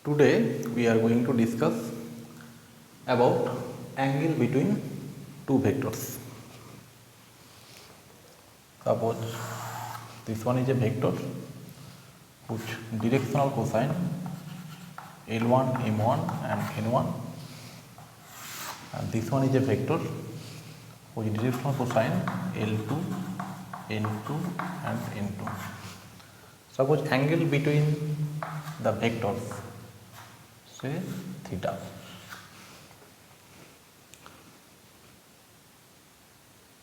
Today we are going to discuss about angle between two vectors. Suppose this one is a vector whose directional cosine L1, M1 and N1, and this one is a vector whose directional cosine L2, N2 and N2. Suppose angle between the vectors, say theta.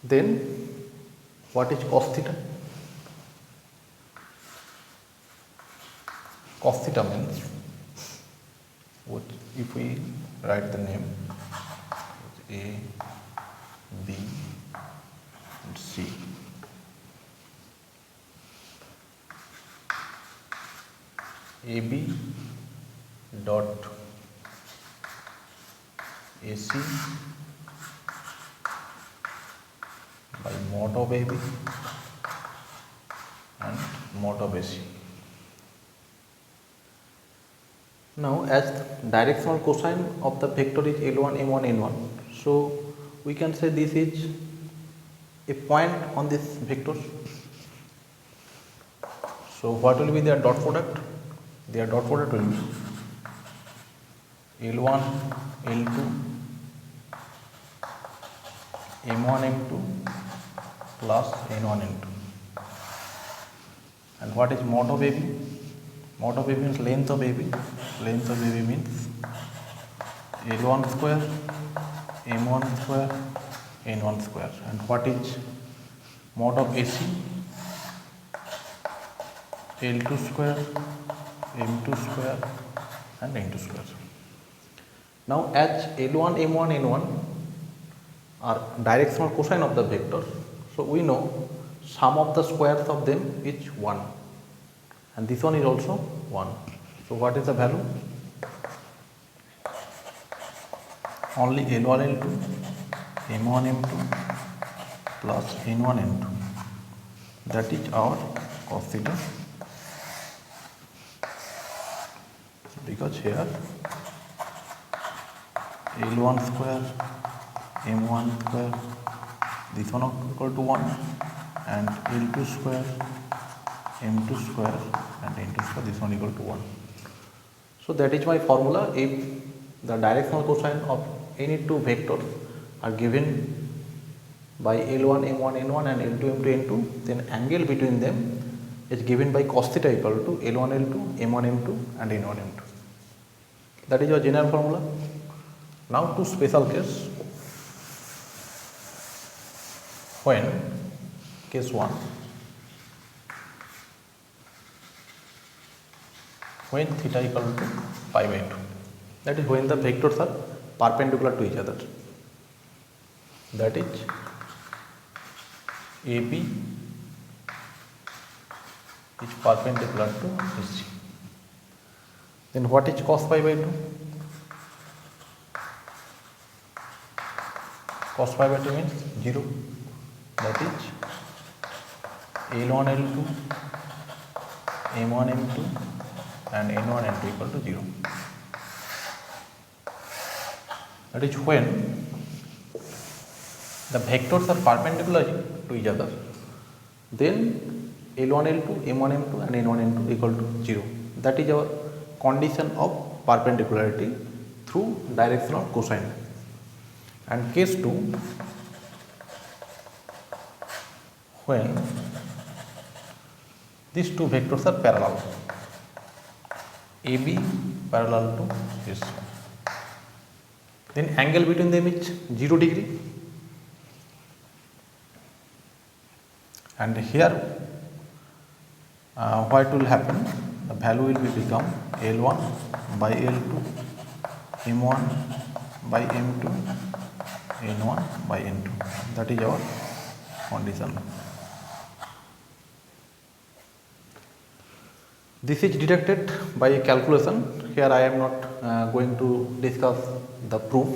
Then what is cos theta? Cos theta means, if we write the name A, B and C, AB dot AC by mod of AB and mod of AC. Now, as directional cosine of the vector is L1, M1, N1, so we can say this is a point on this vector. So, what will be their dot product? Their dot product will be L1, L2, M1, M2 plus N1, N2. And what is mod of AB? Mod of AB means length of AB. Length of AB means L1 square, M1 square, N1 square. And what is mod of AC? L2 square, M2 square and N2 square. Now, as L1, M1, N1 are directional cosine of the vector, so we know sum of the squares of them is 1, and this one is also 1. So, what is the value? Only L1, L2, M1, M2 plus N1, N2, that is our cos theta, because here L1 square, M1 square, this one equal to 1, and L2 square, M2 square and N2 square, this one equal to 1. So, that is my formula. If the directional cosine of any two vectors are given by L1, M1, N1 and L2, M2, N2, then angle between them is given by cos theta equal to L1, L2, M1, M2 and N1, M2. That is your general formula. Now, to special case, when case 1, when theta equal to pi by 2, that is when the vectors are perpendicular to each other, that is AB is perpendicular to AC. Then what is cos pi by 2? Cos pi by 2 means 0, that is L1, L2, M1, M2 and N1, N2 equal to 0. That is when the vectors are perpendicular to each other, then L1, L2, M1, M2 and N1, N2 equal to 0. That is our condition of perpendicularity through directional cosine. And case 2, when these two vectors are parallel, AB parallel to AC, then angle between them is 0 degree, and here what will happen? The value will be become L1 by L2, M1 by M2, N1 by N2. That is our condition. This is deducted by a calculation. Here I am not going to discuss the proof.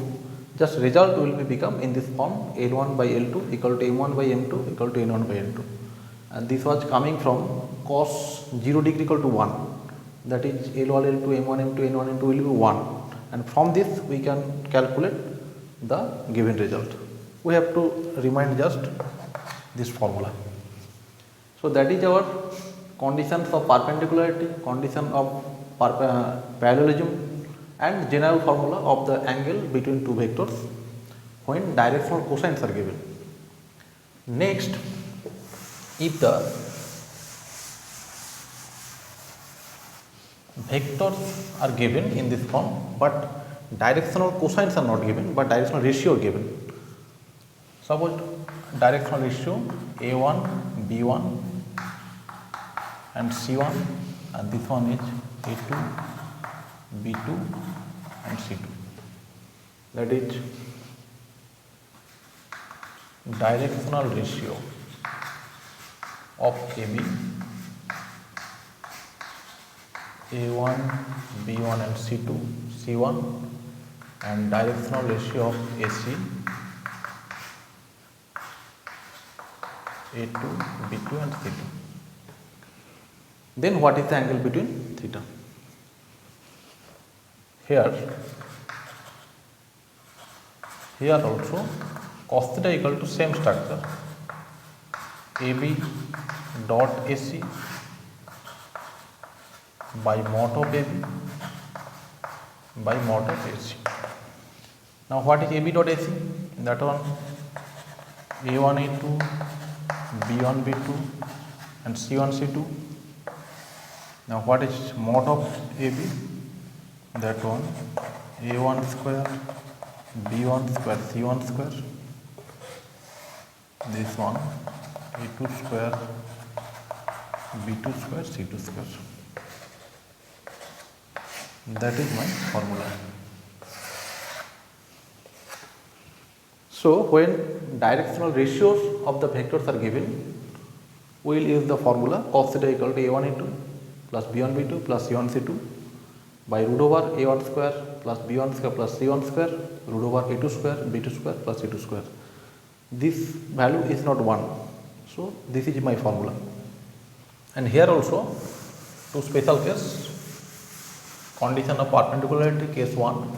Just result will be become in this form: L1 by L2 equal to M1 by M2 equal to N1 by N2. And this was coming from cos 0 degree equal to 1. that is L1 L2 M1 M2 N1 N2 will be 1, and from this we can calculate the given result. We have to remind just this formula. So that is our conditions of perpendicularity, condition of parallelism, and general formula of the angle between two vectors when directional cosines are given. Next, if the vectors are given in this form, but directional cosines are not given, but directional ratio are given. Suppose directional ratio A1, B1 and C1, and this one is A2, B2 and C2. That is directional ratio of AB, A1, B1 and C2, C1, and directional ratio of AC, A2, B2 and C2. Then what is the angle between theta? Here also cos theta equal to same structure, AB dot AC by mod of AB by mod of AC. Now what is AB dot AC? That one A1 A2, B1 B2 and C1 C2. Now what is mod of AB? That one A1 square, B1 square, C1 square. This one A2 square, B2 square, C2 square. That is my formula. So when directional ratios of the vectors are given, we will use the formula cos theta equal to A1 A2 plus B1 B2 plus C1 C2 by root over A1 square plus B1 square plus C1 square root over A2 square B2 square plus C2 square. This value is not 1. So this is my formula. And here also two special case, condition of perpendicularity, case 1,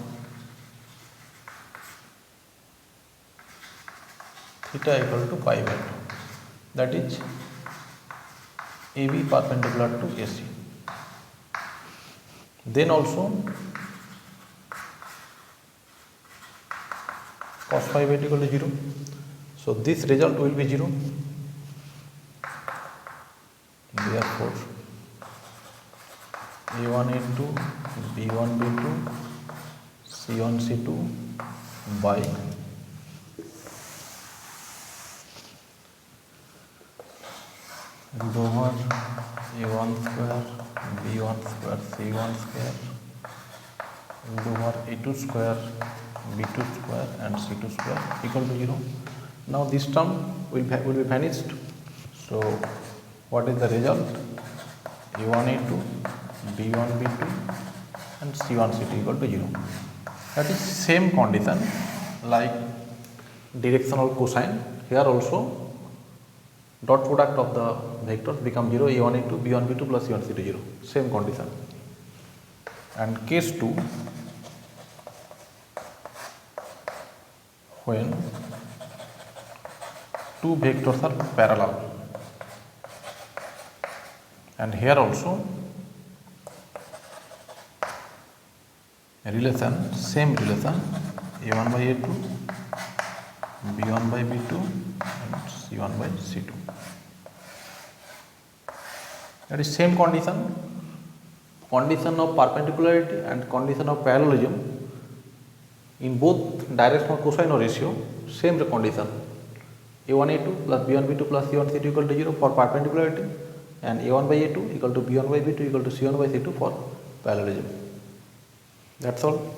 theta equal to pi by 2, that is AB perpendicular to AC. Then also cos pi by 2 equal to 0. So this result will be 0. Therefore A1 A2, B1 B2, C1 C2 by root over A1 square, B1 square, C1 square, root over A2 square, B2 square and C2 square equal to 0. Now this term will be vanished. So what is the result? A1 A2, B1 B2 and C1 C2 equal to 0. That is same condition like directional cosine. Here also dot product of the vectors become 0, A1 A2, B1 B2 plus C1 C2 0. Same condition. And case 2, when two vectors are parallel, and here also relation, same relation, A1 by A2, B1 by B2 and C1 by C2. That is same condition, condition of perpendicularity and condition of parallelism in both directional cosine or ratio, same condition. A1 A2 plus B1 B2 plus C1 C2 equal to 0 for perpendicularity, and A1 by A2 equal to B1 by B2 equal to C1 by C2 for parallelism. That's all.